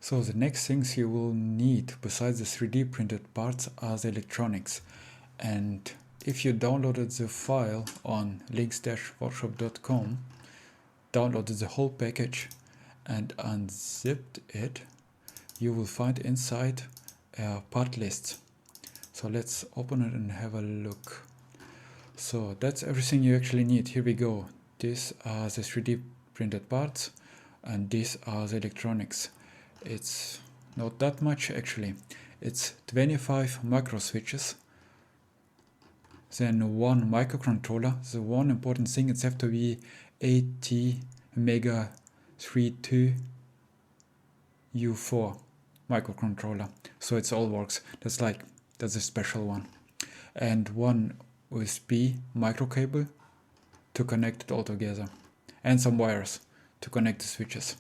So the next things you will need besides the 3D printed parts are the electronics. And if you downloaded the file on links-workshop.com, downloaded the whole package and unzipped it, you will find inside a part list. So let's open it and have a look. So that's everything you actually need. Here we go. These are the 3D printed parts and these are the electronics. It's not that much actually. It's 25 microswitches, then one microcontroller. The one important thing is have to be AT-MEGA32U4 microcontroller, so it all works. That's a special one. And one USB micro cable to connect it all together, and some wires to connect the switches.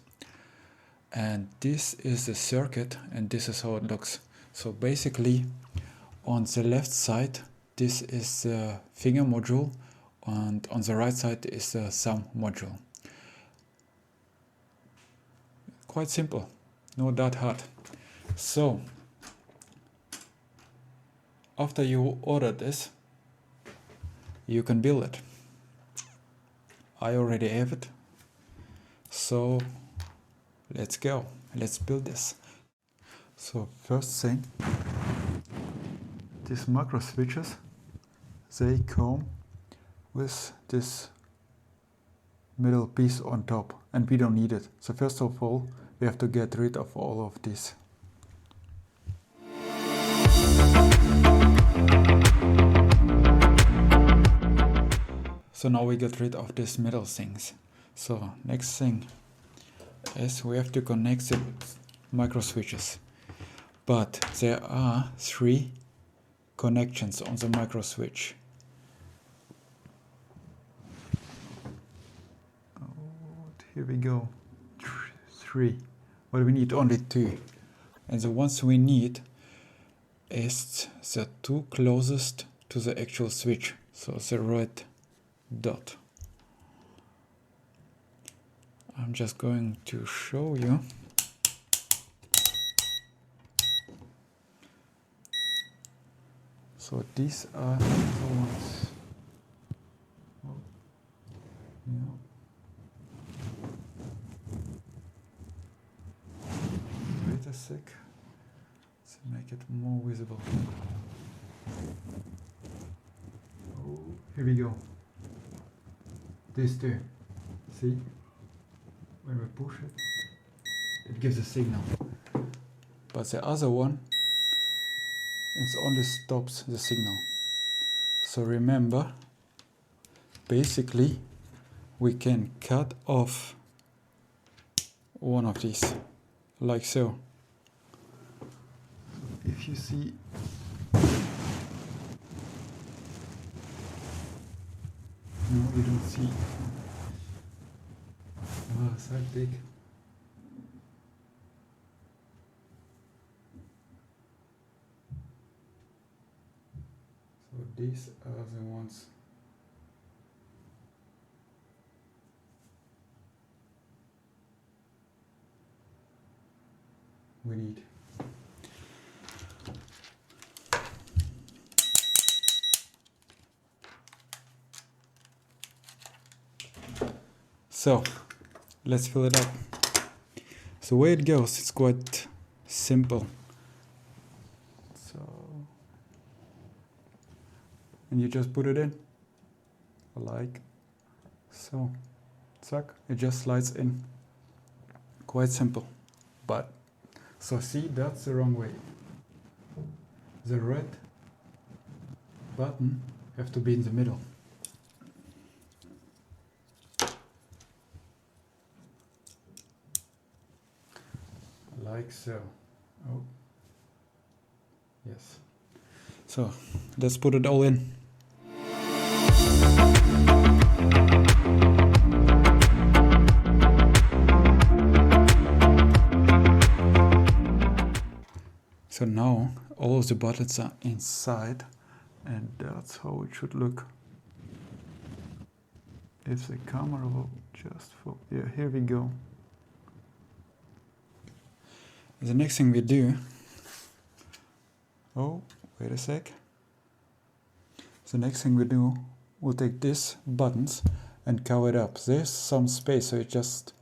And this is the circuit, and this is how it looks. So basically on the left side this is the finger module, and on the right side is the thumb module. Quite simple, not that hard. So after you order this, you can build it. I already have it, so let's go. Let's build this. So first thing, these macro switches, they come with this middle piece on top, and we don't need it. So first of all, we have to get rid of all of this. So now we get rid of these middle things. So next thing is we have to connect the micro switches. But there are 3 connections on the micro switch. Here we go. 3. But we need only 2. And the ones we need is the 2 closest to the actual switch. So the red dot. I'm just going to show you. So these are the ones. Oh, yeah. Wait a sec. Let's make it more visible. Oh, here we go. These 2. See? When we push it, it gives a signal. But the other one, it only stops the signal. So remember, basically, we can cut off one of these, like so. If you see, no, you don't see. Oh, it's so big. So these are the ones we need. So let's fill it up. So the way it goes, it's quite simple. So, and you just put it in, like so. Zack, it just slides in. Quite simple. But, so see, that's the wrong way. The red button have to be in the middle. Like so. Oh, yes. So let's put it all in. So now all of the buttons are inside, and that's how it should look. If the camera will just yeah, here we go. The next thing we do, oh, wait a sec. The next thing we do, we'll take this buttons and cover it up. There's some space, so it just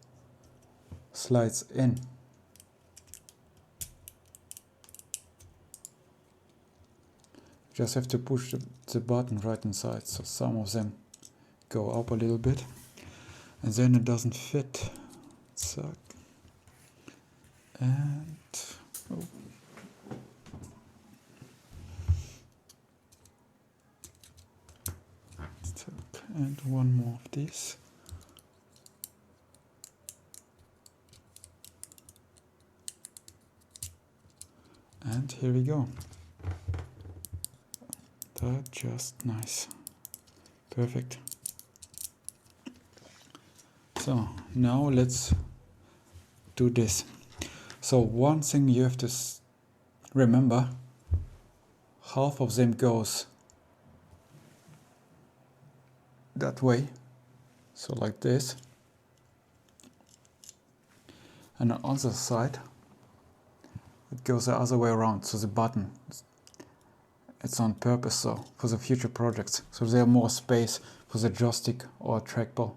slides in. Just have to push the button right inside, so some of them go up a little bit, and then it doesn't fit. So, and oh. And one more of these. And here we go. That's just nice. Perfect. So now let's do this. So one thing you have to remember, half of them goes that way, so like this, and on the other side it goes the other way around, so the button, it's on purpose, so for the future projects, so there's more space for the joystick or trackball.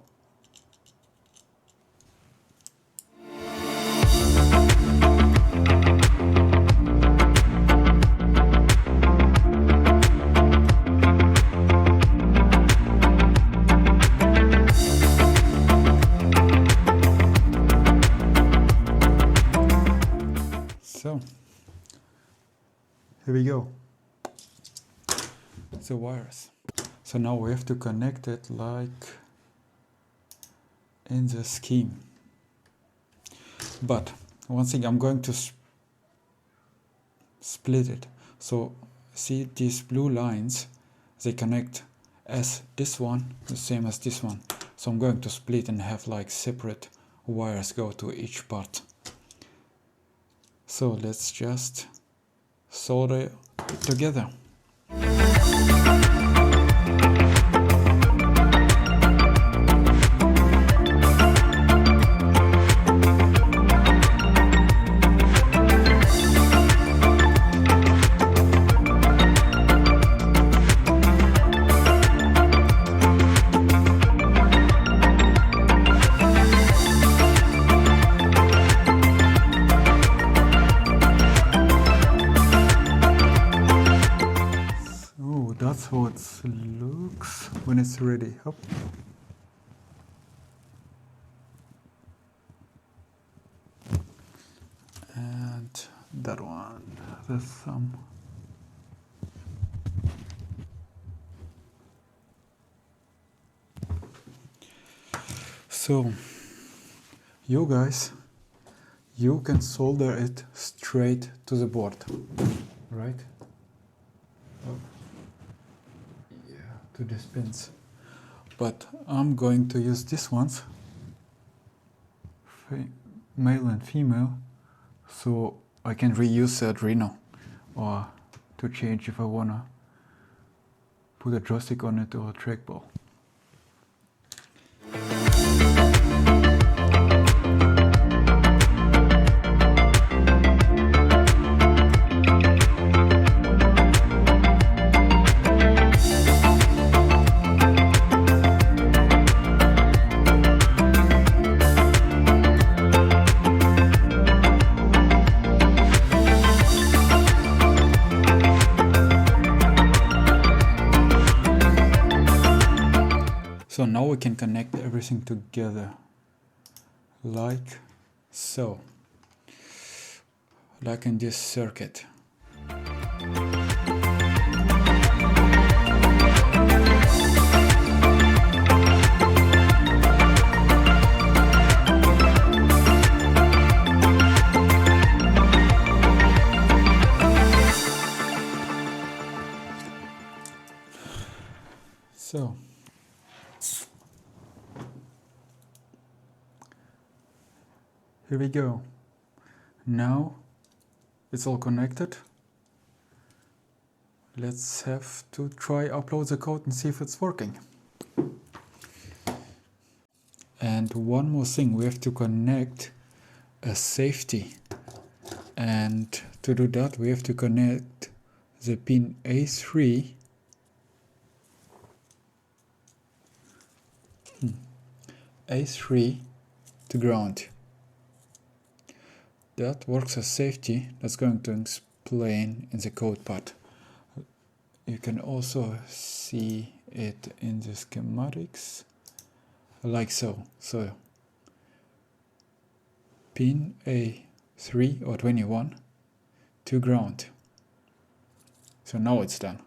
So, here we go, the wires. So now we have to connect it like in the scheme. But one thing, I'm going to split it. So see these blue lines, they connect as this one, the same as this one. So I'm going to split and have like separate wires go to each part. So let's just solder it together. That's how it looks when it's ready. Up. And that one, there's some. So, you guys, you can solder it straight to the board, right? Oh. To these pins, but I'm going to use these ones, male and female, so I can reuse the Arduino, or to change if I wanna put a joystick on it or a trackball. So now we can connect everything together, like so, like in this circuit. So, here we go. Now it's all connected. Let's have to try upload the code and see if it's working. And one more thing, we have to connect a safety And to do that, we have to connect the pin A3 to ground. That works as safety. That's going to explain in the code part. You can also see it in the schematics, like so. So pin A3 or 21 to ground. So now it's done.